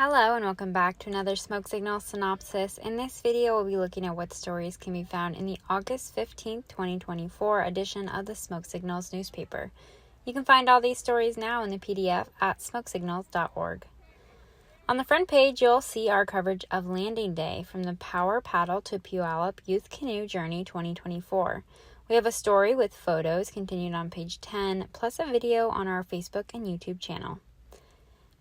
Hello and welcome back to another Smoke Signal synopsis. In this video, we'll be looking at what stories can be found in the August 15th, 2024 edition of the Smoke Signals newspaper. You can find all these stories now in the PDF at smokesignals.org. On the front page, you'll see our coverage of Landing Day from the Power Paddle to Puyallup Youth Canoe Journey 2024. We have a story with photos continued on page 10, plus a video on our Facebook and YouTube channel.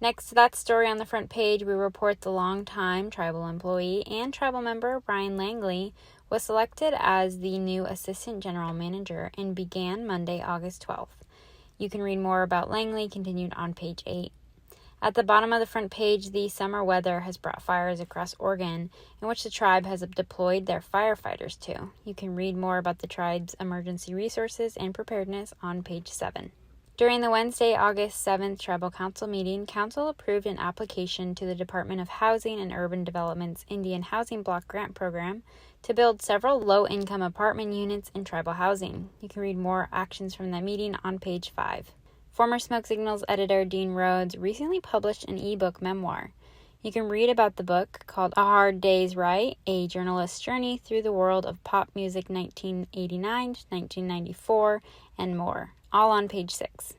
Next to that story on the front page, we report the longtime tribal employee and tribal member Brian Langley was selected as the new Assistant General Manager and began Monday, August 12th. You can read more about Langley continued on page 8. At the bottom of the front page, the summer weather has brought fires across Oregon, in which the tribe has deployed their firefighters to. You can read more about the tribe's emergency resources and preparedness on page 7. During the Wednesday, August 7th Tribal Council meeting, Council approved an application to the Department of Housing and Urban Development's Indian Housing Block Grant Program to build several low-income apartment units in tribal housing. You can read more actions from that meeting on page 5. Former Smoke Signals editor Dean Rhodes recently published an ebook memoir. You can read about the book called A Hard Day's Right, A Journalist's Journey Through the World of Pop Music 1989 to 1994, and more, all on page 6.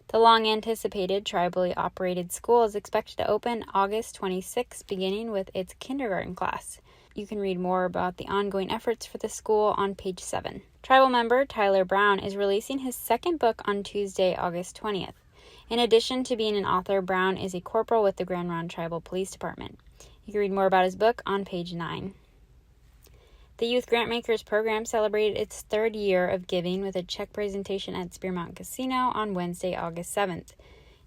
The long-anticipated tribally operated school is expected to open August 26, beginning with its kindergarten class. You can read more about the ongoing efforts for the school on page 7. Tribal member Tyler Brown is releasing his second book on Tuesday, August 20th. In addition to being an author, Brown is a corporal with the Grand Ronde Tribal Police Department. You can read more about his book on page 9. The Youth Grantmakers program celebrated its third year of giving with a check presentation at Spear Mountain Casino on Wednesday, August 7th.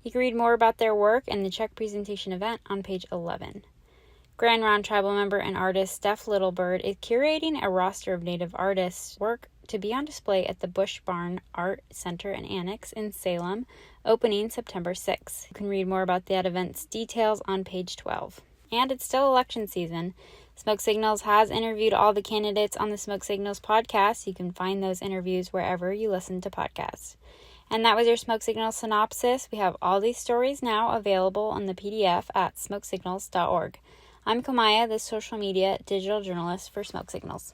You can read more about their work and the check presentation event on page 11. Grand Ronde Tribal member and artist Steph Littlebird is curating a roster of Native artists' work to be on display at the Bush Barn Art Center and Annex in Salem, opening September 6. You can read more about that event's details on page 12. And it's still election season. Smoke Signals has interviewed all the candidates on the Smoke Signals podcast. You can find those interviews wherever you listen to podcasts. And that was your Smoke Signals synopsis. We have all these stories now available on the PDF at smokesignals.org. I'm Kamaya, the social media digital journalist for Smoke Signals.